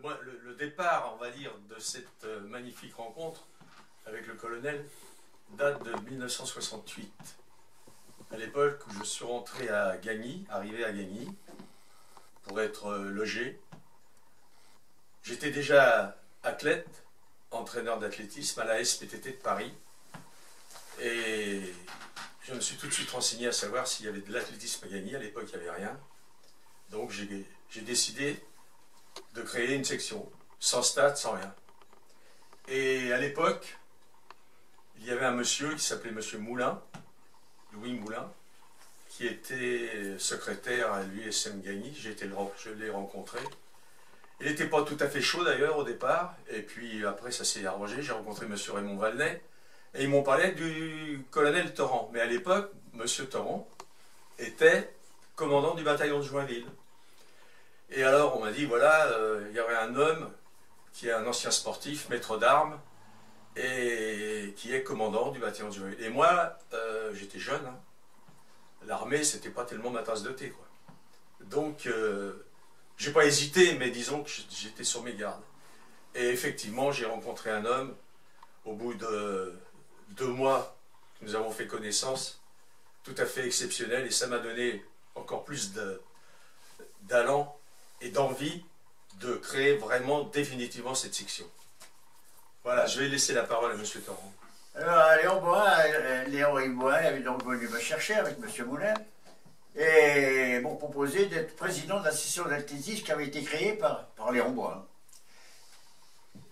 le départ, on va dire, de cette magnifique rencontre avec le colonel date de 1968. À l'époque où je suis rentré à Gagny, arrivé à Gagny, pour être logé. J'étais déjà athlète, entraîneur d'athlétisme à la SPTT de Paris. Et je me suis tout de suite renseigné à savoir s'il y avait de l'athlétisme à Gagny. À l'époque, il n'y avait rien. Donc j'ai décidé de créer une section, sans stade, sans rien. Et à l'époque, il y avait un monsieur qui s'appelait Monsieur Moulin, Louis Moulin, qui était secrétaire à l'USM Gagny. Je l'ai rencontré. Il n'était pas tout à fait chaud d'ailleurs au départ, et puis après ça s'est arrangé. J'ai rencontré Monsieur Raymond Valnet, et ils m'ont parlé du colonel Torrent. Mais à l'époque, Monsieur Torrent était commandant du bataillon de Joinville. Et alors on m'a dit, voilà, il y aurait un homme qui est un ancien sportif, maître d'armes, et qui est commandant du bataillon de Joinville. Et moi, j'étais jeune, hein. L'armée, c'était pas tellement ma tasse de thé, quoi. Donc, j'ai pas hésité, mais disons que j'étais sur mes gardes. Et effectivement, j'ai rencontré un homme, au bout de 2 mois, nous avons fait connaissance, tout à fait exceptionnel, et ça m'a donné encore plus d'allant et d'envie de créer vraiment définitivement cette section. Voilà, je vais laisser la parole à M. Torrent. Alors, Léon Boin avait donc venu me chercher avec M. Moulin et m'ont proposé d'être président de la section d'athlétisme qui avait été créée par Léon Boin.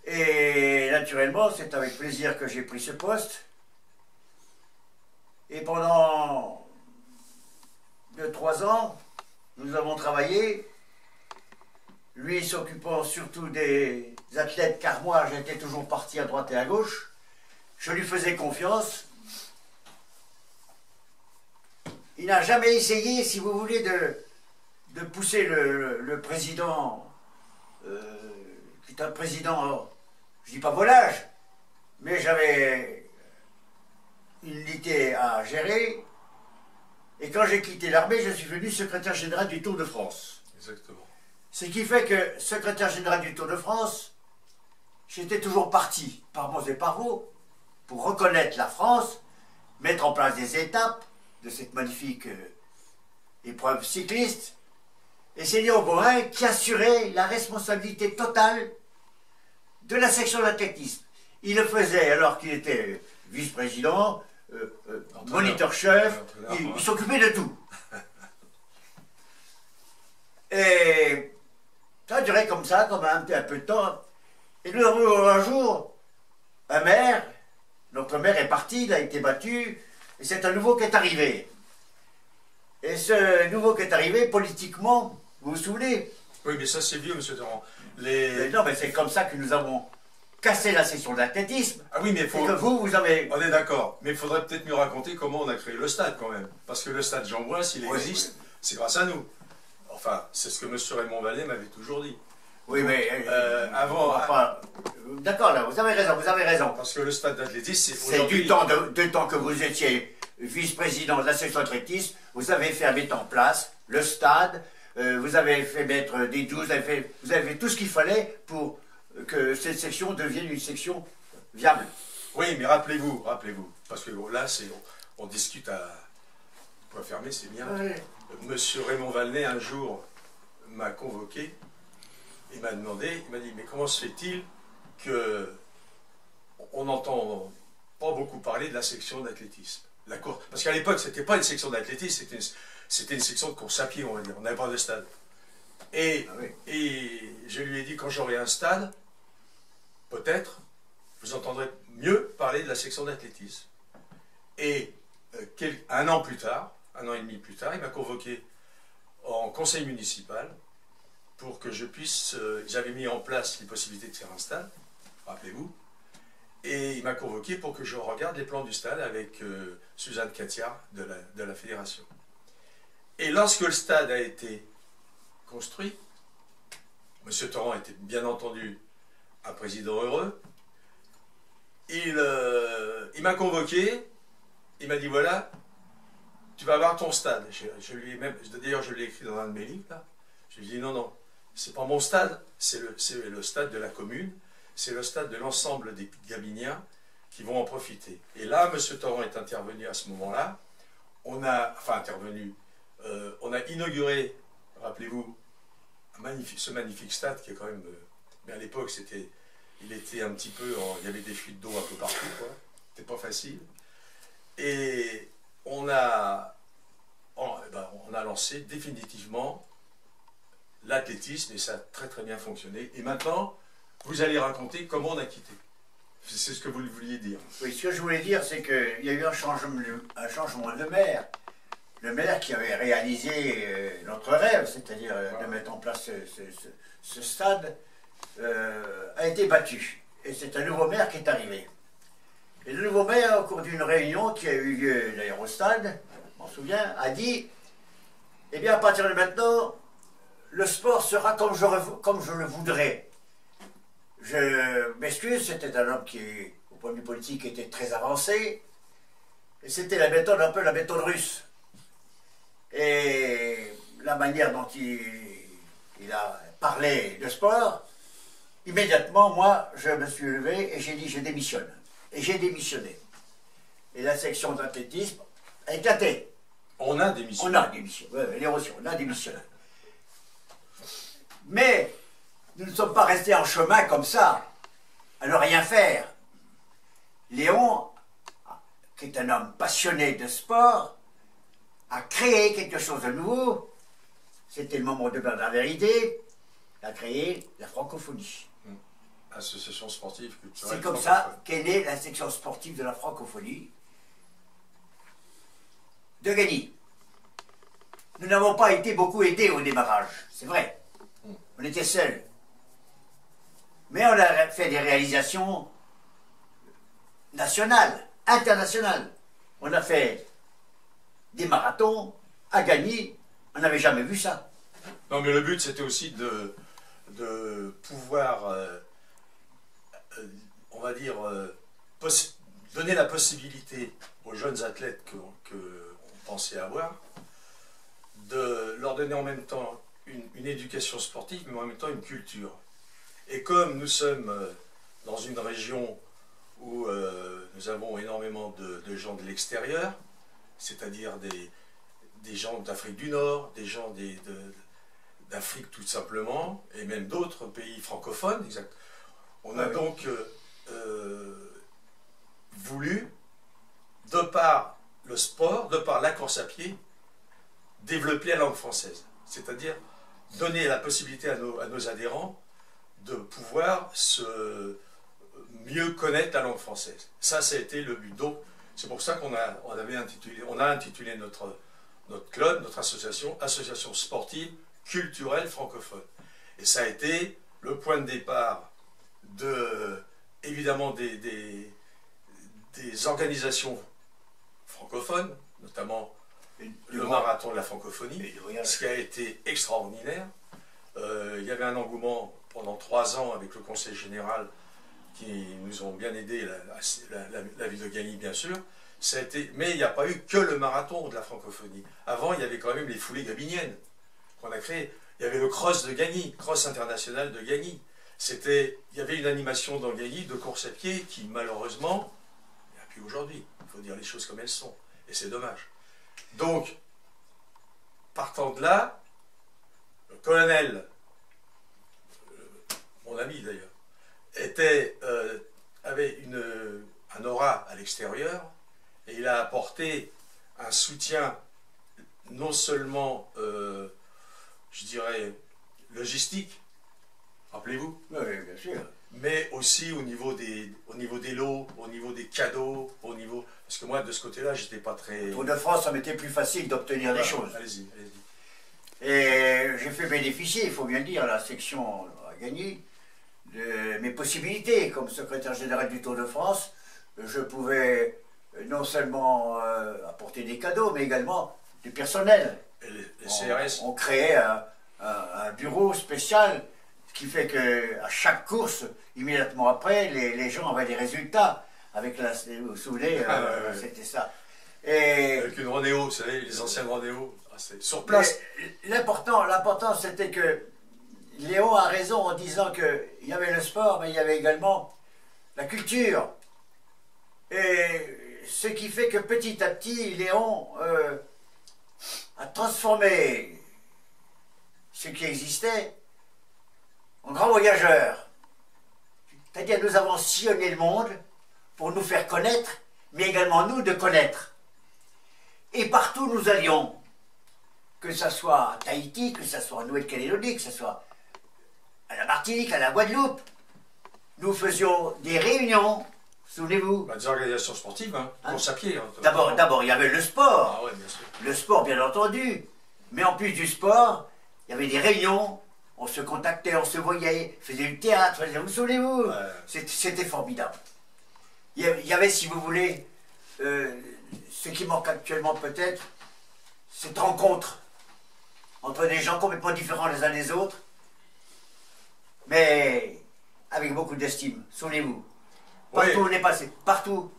Et naturellement, c'est avec plaisir que j'ai pris ce poste. Et pendant 2-3 ans, nous avons travaillé, lui s'occupant surtout des athlètes, car moi j'étais toujours parti à droite et à gauche. Je lui faisais confiance. Il n'a jamais essayé, si vous voulez, de pousser le président, qui est un président, je ne dis pas volage, mais j'avais une unité à gérer. Et quand j'ai quitté l'armée, je suis devenu secrétaire général du Tour de France. Exactement. Ce qui fait que, secrétaire général du Tour de France, j'étais toujours parti, par bons et par vous, pour reconnaître la France, mettre en place des étapes de cette magnifique épreuve cycliste. Et c'est Léon Boin qui assurait la responsabilité totale de la section d'athlétisme. Il le faisait alors qu'il était vice-président, moniteur-chef, il s'occupait de tout. Et ça a duré comme ça, comme un peu de temps. Et nous avons eu un jour un maire. Notre maire est parti, il a été battu, et c'est un nouveau qui est arrivé. Et ce nouveau qui est arrivé, politiquement, vous vous souvenez? Oui, mais ça c'est vieux, M. Torrent. Non, mais c'est comme ça que nous avons cassé la section d'athlétisme. Ah oui, mais faut... que vous avez... On est d'accord, mais il faudrait peut-être mieux raconter comment on a créé le stade quand même. Parce que le stade Jean Boin, s'il existe, c'est grâce à nous. Enfin, c'est ce que M. Raymond Valnet m'avait toujours dit. Oui, mais... avant... D'accord, là, vous avez raison. Parce que le stade d'athlétisme, c'est du temps que vous étiez vice-président de la section d'athlétisme, vous avez fait mettre en place le stade, vous avez fait mettre des douches, vous avez fait tout ce qu'il fallait pour que cette section devienne une section viable. Oui, mais rappelez-vous, parce que là, on discute à point fermé, c'est bien. Oui. Monsieur Raymond Valnet, un jour, m'a convoqué, il m'a demandé, il m'a dit, mais comment se fait-il que on n'entend pas beaucoup parler de la section d'athlétisme, la course, parce qu'à l'époque c'était pas une section d'athlétisme, c'était une section de course à pied, on va dire, on n'avait pas de stade. Et je lui ai dit, quand j'aurai un stade, peut-être vous entendrez mieux parler de la section d'athlétisme. Et un an plus tard, 1 an et demi plus tard, il m'a convoqué en conseil municipal pour que je puisse, j'avais mis en place les possibilités de faire un stade, rappelez-vous, et il m'a convoqué pour que je regarde les plans du stade avec Suzanne Catiard de la fédération. Et lorsque le stade a été construit, M. Torrent était bien entendu un président heureux, il m'a convoqué, il m'a dit voilà, tu vas avoir ton stade. D'ailleurs je l'ai écrit dans un de mes livres, là. Je lui ai dit non, c'est pas mon stade, c'est le stade de la commune, c'est le stade de l'ensemble des Gabiniens qui vont en profiter. Et là, M. Torrent est intervenu à ce moment-là. On a inauguré, rappelez-vous, ce magnifique stade qui est quand même, mais à l'époque il était un petit peu, il y avait des fuites d'eau un peu partout, quoi. C'était pas facile. Et on a lancé définitivement l'athlétisme et ça a très très bien fonctionné. Et maintenant, vous allez raconter comment on a quitté. C'est ce que vous vouliez dire. Oui, ce que je voulais dire, c'est qu'il y a eu un changement de maire. Le maire qui avait réalisé notre rêve, c'est-à-dire de mettre en place ce stade, a été battu. Et c'est un nouveau maire qui est arrivé. Et le nouveau maire, au cours d'une réunion qui a eu lieu d'ailleurs au stade, je m'en souviens, a dit, eh bien à partir de maintenant, le sport sera comme je le voudrais. Je m'excuse, c'était un homme qui, au point de vue politique, était très avancé. Et c'était la méthode, un peu la méthode russe. Et la manière dont il a parlé de sport, immédiatement, moi, je me suis levé et j'ai dit, je démissionne. Et j'ai démissionné. Et la section d'athlétisme a éclaté. On a démissionné. On a démissionné. Oui, l'érosion, on a démissionné. Mais nous ne sommes pas restés en chemin comme ça, à ne rien faire. Léon, qui est un homme passionné de sport, a créé quelque chose de nouveau. C'était le moment de la vérité. Il a créé la francophonie. Association sportive culturelle. C'est comme ça qu'est née la section sportive de la francophonie de Gagny. Nous n'avons pas été beaucoup aidés au démarrage, c'est vrai. On était seuls. Mais on a fait des réalisations nationales, internationales. On a fait des marathons à Gagny. On n'avait jamais vu ça. Non, mais le but, c'était aussi de pouvoir, on va dire, donner la possibilité aux jeunes athlètes qu'on pensait avoir, de leur donner en même temps une éducation sportive, mais en même temps une culture. Et comme nous sommes dans une région où nous avons énormément de gens de l'extérieur, c'est-à-dire des gens d'Afrique du Nord, des gens d'Afrique tout simplement, et même d'autres pays francophones, exact. On a donc voulu, de par le sport, de par la course à pied, développer la langue française. C'est-à-dire donner la possibilité à nos adhérents de pouvoir mieux connaître la langue française. Ça a été le but. Donc, c'est pour ça qu'on a intitulé notre club, notre association sportive culturelle francophone. Et ça a été le point de départ évidemment des organisations francophones, notamment le marathon de la francophonie, ce qui a été extraordinaire. Il y avait un engouement pendant 3 ans avec le conseil général qui nous ont bien aidés, la ville de Gagny bien sûr. Mais il n'y a pas eu que le marathon de la francophonie. Avant, il y avait quand même les foulées gabiniennes qu'on a créées. Il y avait le cross de Gagny, cross international de Gagny. Il y avait une animation dans Gagny de course à pied qui malheureusement, il n'y a plus aujourd'hui. Il faut dire les choses comme elles sont. Et c'est dommage. Donc, partant de là, le colonel, mon ami d'ailleurs, avait un aura à l'extérieur et il a apporté un soutien non seulement, je dirais, logistique, rappelez-vous, Oui, bien sûr. mais aussi au niveau des lots, au niveau des cadeaux, parce que moi de ce côté-là, j'étais pas très... Tour de France, ça m'était plus facile d'obtenir des choses. Allez-y, allez-y. Et j'ai fait bénéficier, il faut bien le dire, la section à Gagny, de mes possibilités. Comme secrétaire général du Tour de France, je pouvais non seulement apporter des cadeaux, mais également du personnel. Et les CRS. On créait un bureau spécial, ce qui fait qu'à chaque course, immédiatement après, les gens avaient des résultats. Vous vous souvenez, c'était ça. Et avec une rodéo, vous savez, les anciennes rodéos, sur place. L'important, c'était que Léon a raison en disant qu'il y avait le sport, mais il y avait également la culture. Et ce qui fait que petit à petit, Léon a transformé ce qui existait en grand voyageur. C'est-à-dire nous avons sillonné le monde pour nous faire connaître, mais également nous de connaître. Et partout nous allions, que ce soit à Tahiti, que ce soit en Nouvelle-Calédonie, que ce soit à la Martinique, à la Guadeloupe, nous faisions des réunions, souvenez-vous. Des organisations sportives, hein, course à pied. Hein, D'abord, il y avait le sport. Ah ouais, bien sûr. Le sport, bien entendu. Mais en plus du sport, il y avait des réunions, on se contactait, on se voyait, faisait du théâtre, vous souvenez-vous? Ouais. C'était formidable. Il y avait, si vous voulez, ce qui manque actuellement peut-être, cette rencontre entre des gens complètement différents les uns des autres, mais avec beaucoup d'estime, souvenez-vous. Partout où on est passé, partout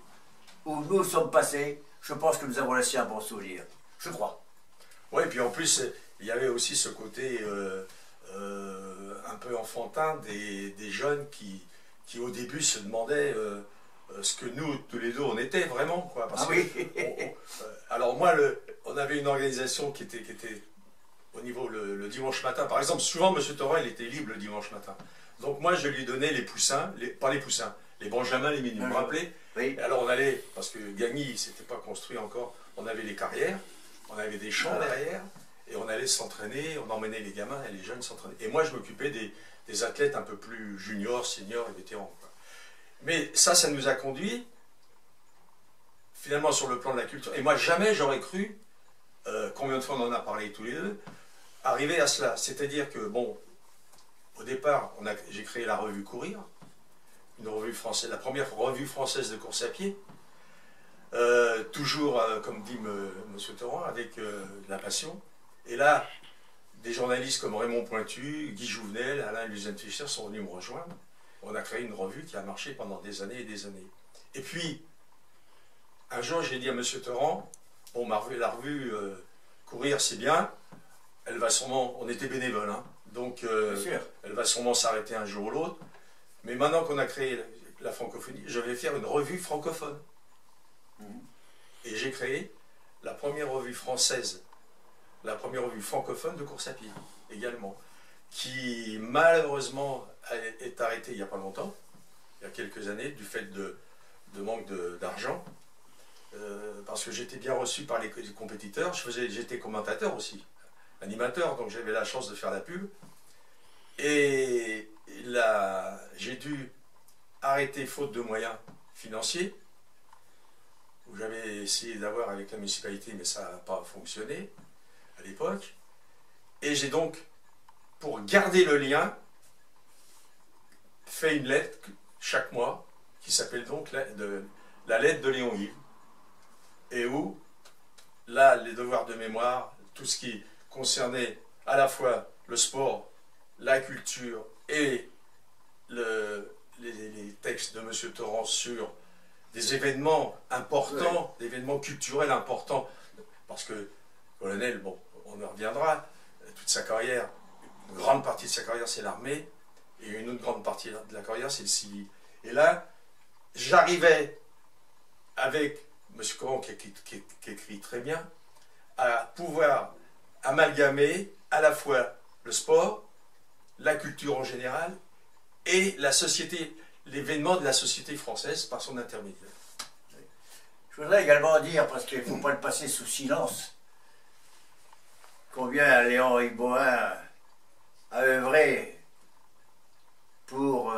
où nous sommes passés, je pense que nous avons laissé un bon souvenir. Je crois. Oui, et puis en plus, il y avait aussi ce côté un peu enfantin des jeunes qui au début se demandaient ce que nous, tous les deux, on était vraiment. Quoi, parce que, oui. alors moi, on avait une organisation qui était au niveau le dimanche matin. Par exemple, souvent, M. Thorin, il était libre le dimanche matin. Donc moi, je lui donnais les poussins, pas les poussins, les benjamins, les minus. Vous vous rappelez? Oui. Et alors on allait, parce que Gagny, s'était pas construit encore, on avait les carrières, on avait des champs derrière, et on allait s'entraîner, on emmenait les gamins et les jeunes s'entraîner. Et moi, je m'occupais des athlètes un peu plus juniors, seniors et vétérans. Quoi. Mais ça nous a conduit, finalement, sur le plan de la culture. Et moi, jamais j'aurais cru, combien de fois on en a parlé tous les deux, arriver à cela. C'est-à-dire que, bon, au départ, j'ai créé la revue Courir, une revue française, la première revue française de course à pied, toujours, comme dit M. Thorin, avec de la passion. Et là, des journalistes comme Raymond Pointu, Guy Jouvenel, Alain Lusenfischer sont venus me rejoindre. On a créé une revue qui a marché pendant des années et des années. Et puis, un jour, j'ai dit à M. Thoran, bon, la revue Courir, c'est bien, elle va sûrement, on était bénévoles, hein, donc elle va sûrement s'arrêter un jour ou l'autre, mais maintenant qu'on a créé la francophonie, je vais faire une revue francophone. Et j'ai créé la première revue française, la première revue francophone de course à pied, également, qui malheureusement est arrêtée il n'y a pas longtemps, il y a quelques années, du fait de manque d'argent, parce que j'étais bien reçu par les compétiteurs, j'étais commentateur aussi, animateur, donc j'avais la chance de faire la pub, et là, j'ai dû arrêter faute de moyens financiers, où j'avais essayé d'avoir avec la municipalité, mais ça n'a pas fonctionné à l'époque. Et j'ai donc, pour garder le lien, fait une lettre chaque mois, qui s'appelle donc la lettre de Léon Yves, et où, là, les devoirs de mémoire, tout ce qui concernait à la fois le sport, la culture et les textes de M. Thoran sur des événements importants, des événements culturels importants, parce que colonel, bon, on en reviendra, toute sa carrière, une grande partie de sa carrière c'est l'armée, et une autre grande partie de la carrière c'est le civil. Et là, j'arrivais avec M. Coran qui écrit très bien, à pouvoir amalgamer à la fois le sport, la culture en général, et la société, l'événement de la société française par son intermédiaire. Je voudrais également dire, parce qu'il ne faut pas le passer sous silence, combien Léon Bohin a œuvré pour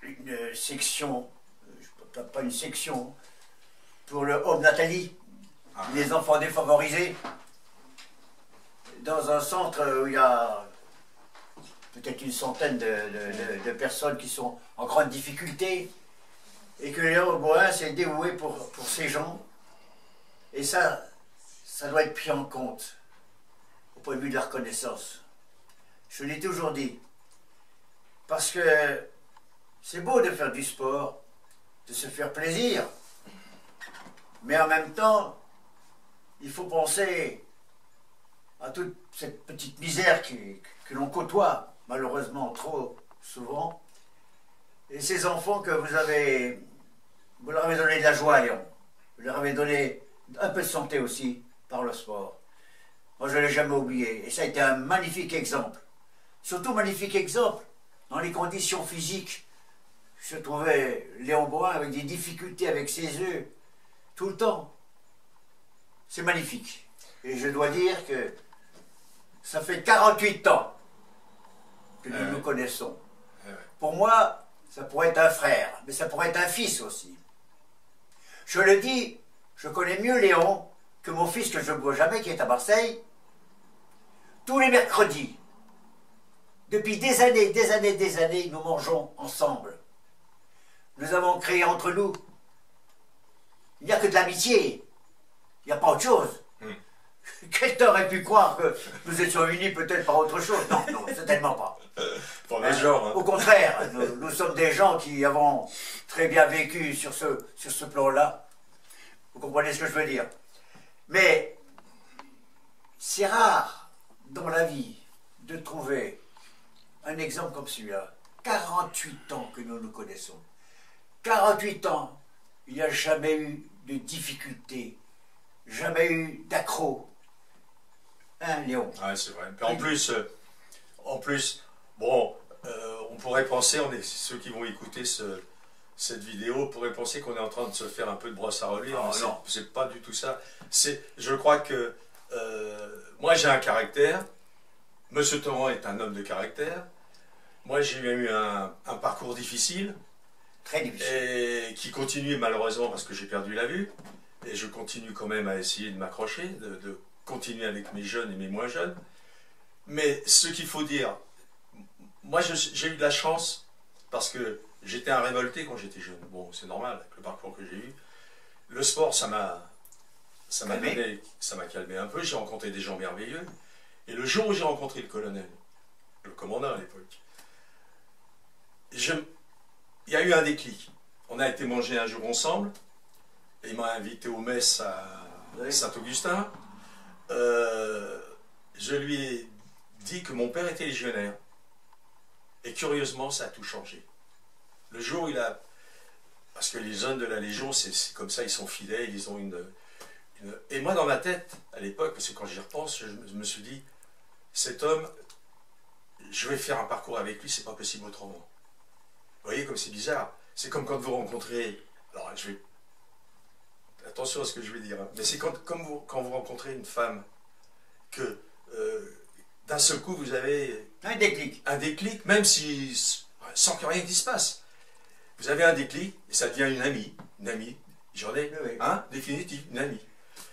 une section, pas une section, pour le Home Nathalie, les enfants défavorisés, dans un centre où il y a peut-être une centaine de personnes qui sont en grande difficulté, et que Léon Bohin s'est dévoué pour ces gens. Et ça doit être pris en compte au point de vue de la reconnaissance. Je l'ai toujours dit. Parce que c'est beau de faire du sport, de se faire plaisir, mais en même temps, il faut penser à toute cette petite misère que l'on côtoie malheureusement trop souvent. Et ces enfants que vous leur avez donné de la joie, Léon. Vous leur avez donné un peu de santé aussi par le sport. Moi, je ne l'ai jamais oublié. Et ça a été un magnifique exemple. Surtout magnifique exemple dans les conditions physiques. Je trouvais Léon Bohin avec des difficultés avec ses œufs tout le temps. C'est magnifique. Et je dois dire que ça fait 48 ans que nous nous connaissons. Pour moi, ça pourrait être un frère, mais ça pourrait être un fils aussi. Je le dis, je connais mieux Léon que mon fils que je ne vois jamais, qui est à Marseille. Tous les mercredis, depuis des années, nous mangeons ensemble. Nous avons créé entre nous, il n'y a que de l'amitié, il n'y a pas autre chose. Quelqu'un aurait pu croire que nous étions unis peut-être par autre chose. Non, non, certainement pas. Pour le genre. Hein. Au contraire, nous sommes des gens qui avons très bien vécu sur ce plan-là. Vous comprenez ce que je veux dire? Mais c'est rare dans la vie de trouver un exemple comme celui-là. 48 ans que nous nous connaissons. 48 ans, il n'y a jamais eu de difficultés, jamais eu d'accroc. Hein, Léon? Ouais, c'est vrai. En plus, bon, on pourrait penser, ceux qui vont écouter cette vidéo pourraient penser qu'on est en train de se faire un peu de brosse à relire. Oh, non, c'est pas du tout ça. Je crois que moi j'ai un caractère. Monsieur Torrent est un homme de caractère. Moi j'ai eu un parcours difficile. Très difficile. Et qui continue malheureusement parce que j'ai perdu la vue. Et je continue quand même à essayer de m'accrocher, de continuer avec mes jeunes et mes moins jeunes. Mais ce qu'il faut dire, moi j'ai eu de la chance parce que j'étais un révolté quand j'étais jeune. Bon, c'est normal avec le parcours que j'ai eu. Le sport, ça m'a calmé un peu. J'ai rencontré des gens merveilleux. Et le jour où j'ai rencontré le colonel, le commandant à l'époque, il y a eu un déclic. On a été manger un jour ensemble. Et il m'a invité aux messes à Saint-Augustin. Je lui ai dit que mon père était légionnaire. Et curieusement, ça a tout changé. Le jour où il a... Parce que les hommes de la Légion, c'est comme ça, ils sont fidèles, ils ont une... Et moi, dans ma tête, à l'époque, parce que quand j'y repense, je me suis dit, cet homme, je vais faire un parcours avec lui, c'est pas possible autrement. Vous voyez comme c'est bizarre. C'est comme quand vous rencontrez... Alors, je vais... Attention à ce que je vais dire, hein. Mais c'est quand vous rencontrez une femme que d'un seul coup vous avez un déclic. Un déclic, même si sans que rien qui se passe. Vous avez un déclic et ça devient une amie, j'en ai, oui. Hein, définitive, une amie.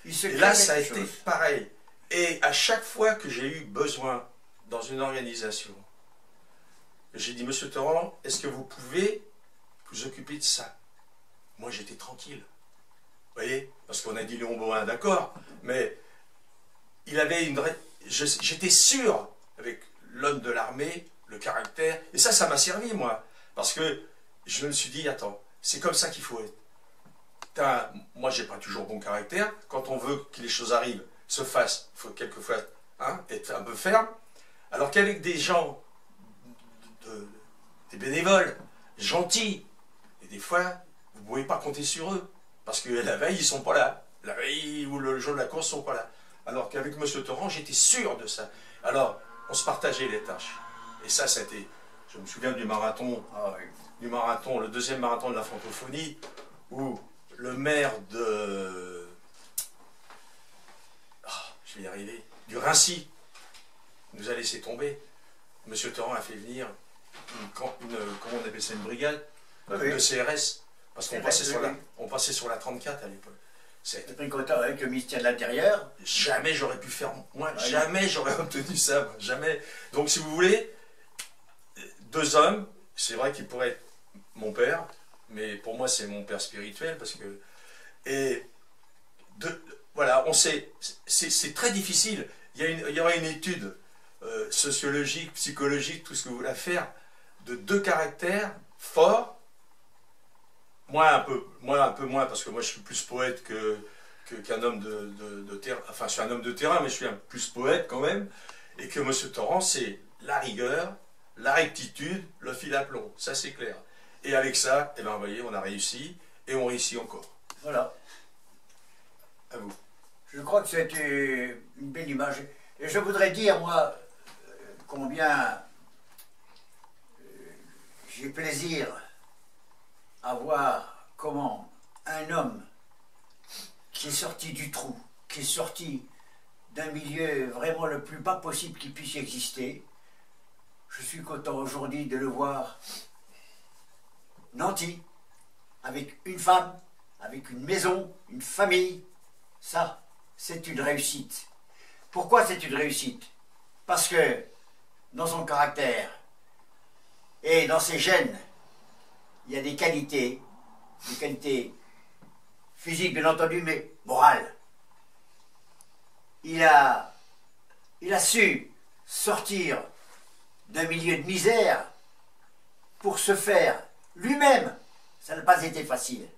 Et là, ça a été pareil. Et à chaque fois que j'ai eu besoin dans une organisation, j'ai dit, Monsieur Torrent, est-ce que vous pouvez vous occuper de ça? Moi, j'étais tranquille. Vous voyez? Parce qu'on a dit Léon Bohin, d'accord, mais il avait une... J'étais sûr, avec l'homme de l'armée, le caractère, et ça m'a servi, moi, parce que je me suis dit, attends, c'est comme ça qu'il faut être. Moi, j'ai pas toujours bon caractère, quand on veut que les choses arrivent, se fassent, il faut quelquefois être un peu ferme, alors qu'avec des gens, des bénévoles, gentils, et des fois, vous ne pouvez pas compter sur eux. Parce que la veille, ils ne sont pas là. La veille ou le jour de la course, ils ne sont pas là. Alors qu'avec M. Torrent, j'étais sûr de ça. Alors, on se partageait les tâches. Et ça a été... Je me souviens du marathon, le deuxième marathon de la francophonie, où le maire de... je vais y arriver. Du Rincy nous a laissé tomber. M. Torrent a fait venir comment on appelle ça, une brigade de CRS. Parce qu'on passait sur la 34 à l'époque. C'était pris contact avec le ministère de l'Intérieur. Jamais j'aurais pu faire, moi, jamais j'aurais obtenu ça, jamais. Donc si vous voulez, deux hommes, c'est vrai qu'il pourrait être mon père, mais pour moi c'est mon père spirituel, parce que... voilà, on sait, c'est très difficile. Il y aura une étude sociologique, psychologique, tout ce que vous voulez faire, de deux caractères forts. Moi un peu moins, parce que moi je suis plus poète qu'un homme de terrain. Enfin, je suis un homme de terrain, mais je suis un plus poète quand même. Et que M. Torrent, c'est la rigueur, la rectitude, le fil à plomb. Ça, c'est clair. Et avec ça, eh ben, vous voyez, on a réussi et on réussit encore. Voilà. À vous. Je crois que c'est une belle image. Et je voudrais dire, moi, combien j'ai plaisir à voir comment un homme qui est sorti du trou, qui est sorti d'un milieu vraiment le plus bas possible qui puisse exister, je suis content aujourd'hui de le voir nanti, avec une femme, avec une maison, une famille. Ça, c'est une réussite. Pourquoi c'est une réussite? Parce que dans son caractère et dans ses gènes, il y a des qualités physiques bien entendu, mais morales. Il a su sortir d'un milieu de misère pour se faire lui-même. Ça n'a pas été facile.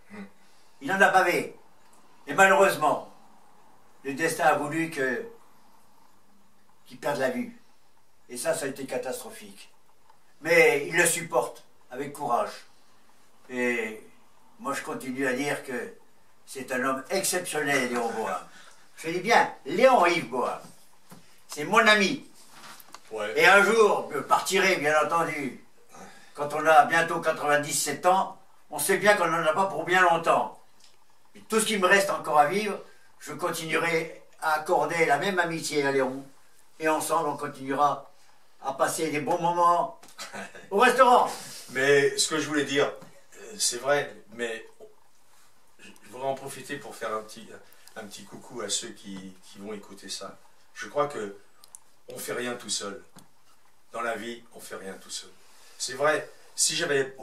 Il en a bavé. Et malheureusement, le destin a voulu qu'il perde la vue. Et ça a été catastrophique. Mais il le supporte avec courage. Et moi, je continue à dire que c'est un homme exceptionnel, Léon Boham. Je dis bien, Léon-Yves Boham. C'est mon ami. Ouais. Et un jour, je partirai, bien entendu. Quand on a bientôt 97 ans, on sait bien qu'on n'en a pas pour bien longtemps. Et tout ce qui me reste encore à vivre, je continuerai à accorder la même amitié à Léon. Et ensemble, on continuera à passer des bons moments au restaurant. Mais ce que je voulais dire, c'est vrai, mais je voudrais en profiter pour faire un petit coucou à ceux qui vont écouter ça. Je crois que on fait rien tout seul. Dans la vie, on fait rien tout seul. C'est vrai, si j'avais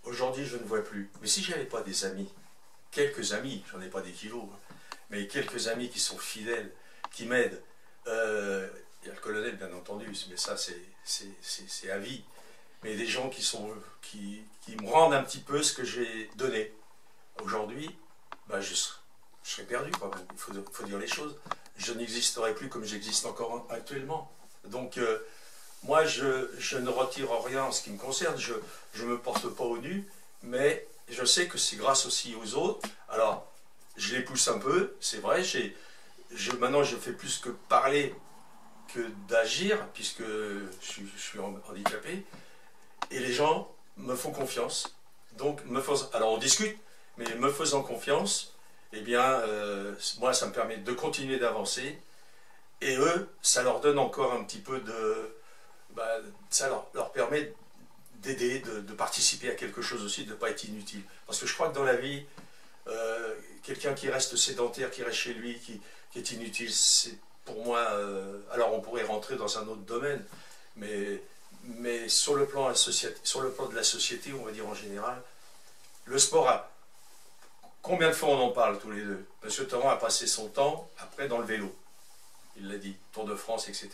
aujourd'hui je ne vois plus, mais si j'avais pas des amis, quelques amis, j'en ai pas des kilos, mais quelques amis qui sont fidèles, qui m'aident. Il y a le colonel bien entendu, mais ça c'est à vie. Mais des gens qui me rendent un petit peu ce que j'ai donné. Aujourd'hui, bah, je serais perdu quand même, il faut dire les choses. Je n'existerai plus comme j'existe encore actuellement. Donc moi je ne retire rien en ce qui me concerne, je ne me porte pas au nu, mais je sais que c'est grâce aussi aux autres. Alors je les pousse un peu, c'est vrai, maintenant je fais plus que parler que d'agir, puisque je suis handicapé, et les gens me font confiance. Donc, alors on discute, mais me faisant confiance, eh bien, moi ça me permet de continuer d'avancer, et eux, ça leur donne encore un petit peu de... ça leur permet d'aider, de participer à quelque chose aussi, de ne pas être inutile. Parce que je crois que dans la vie, quelqu'un qui reste sédentaire, qui reste chez lui, qui est inutile, c'est pour moi, alors on pourrait rentrer dans un autre domaine, mais sur le plan de la société, on va dire en général, le sport combien de fois on en parle tous les deux? Monsieur Torrent a passé son temps après dans le vélo, il l'a dit, Tour de France, etc.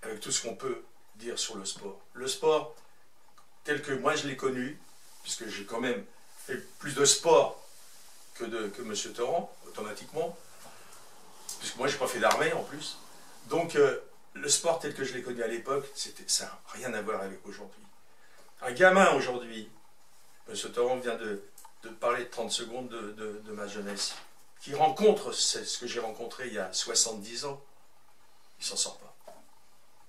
Avec tout ce qu'on peut dire sur le sport. Le sport, tel que moi je l'ai connu, puisque j'ai quand même fait plus de sport que Monsieur Torrent, automatiquement, puisque moi je n'ai pas fait d'armée en plus. Donc le sport tel que je l'ai connu à l'époque, ça n'a rien à voir avec aujourd'hui. Un gamin aujourd'hui, M. Torrent vient de parler de 30 secondes de ma jeunesse, qui rencontre ce que j'ai rencontré il y a 70 ans, il ne s'en sort pas.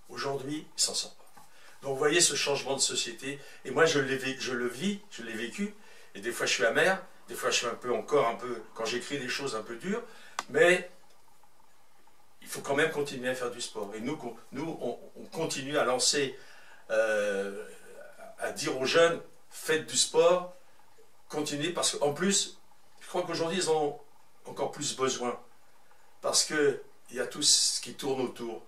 Aujourd'hui, il ne s'en sort pas. Donc vous voyez ce changement de société, et moi je le vis, je l'ai vécu, et des fois je suis amer, des fois je suis encore un peu, quand j'écris des choses un peu dures, mais il faut quand même continuer à faire du sport. Et nous on continue à lancer, à dire aux jeunes, faites du sport, continuez, parce qu'en plus, je crois qu'aujourd'hui, ils en ont encore plus besoin. Parce qu'il y a tout ce qui tourne autour.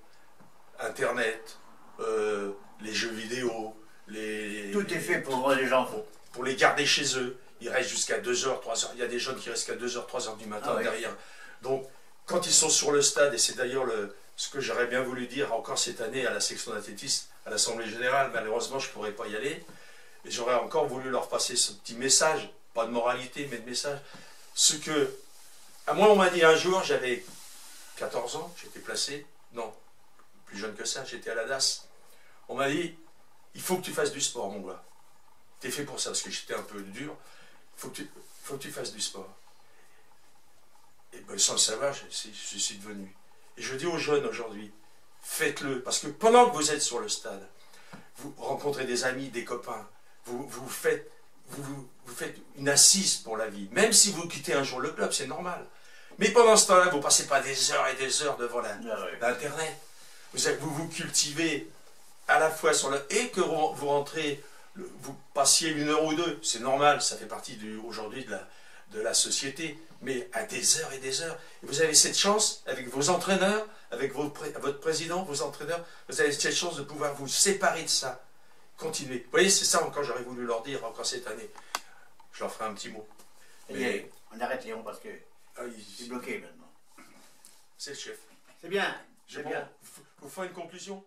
Internet, les jeux vidéo, tout est fait pour les gens. Pour les garder chez eux. Ils restent jusqu'à 2h, 3h. Il y a des jeunes qui restent jusqu'à 2h, 3h du matin derrière. Donc, quand ils sont sur le stade, et c'est d'ailleurs ce que j'aurais bien voulu dire encore cette année à la section d'athlétisme, à l'Assemblée Générale, malheureusement je ne pourrais pas y aller, et j'aurais encore voulu leur passer ce petit message, pas de moralité, mais de message, ce que À moi, on m'a dit un jour, j'avais 14 ans, j'étais placé, non, plus jeune que ça, j'étais à la DAS. On m'a dit, il faut que tu fasses du sport, mon gars. T'es fait pour ça, parce que j'étais un peu dur. Il faut que tu fasses du sport. Et ben, sans le savoir, je suis devenu. Et je dis aux jeunes aujourd'hui, faites-le, parce que pendant que vous êtes sur le stade, vous rencontrez des amis, des copains, vous faites une assise pour la vie. Même si vous quittez un jour le club, c'est normal. Mais pendant ce temps-là, vous ne passez pas des heures et des heures devant l'Internet. Vous cultivez à la fois sur le... Et que vous rentrez, vous passiez 1 heure ou 2, c'est normal, ça fait partie aujourd'hui de la société, mais à des heures et des heures. Et vous avez cette chance, avec vos entraîneurs, avec votre président, vos entraîneurs, vous avez cette chance de pouvoir vous séparer de ça. Continuez. Vous voyez, c'est ça encore j'aurais voulu leur dire encore cette année. Je leur ferai un petit mot. Mais... on arrête Léon parce que c'est bloqué maintenant. C'est le chef. C'est bien. Vous faites une conclusion?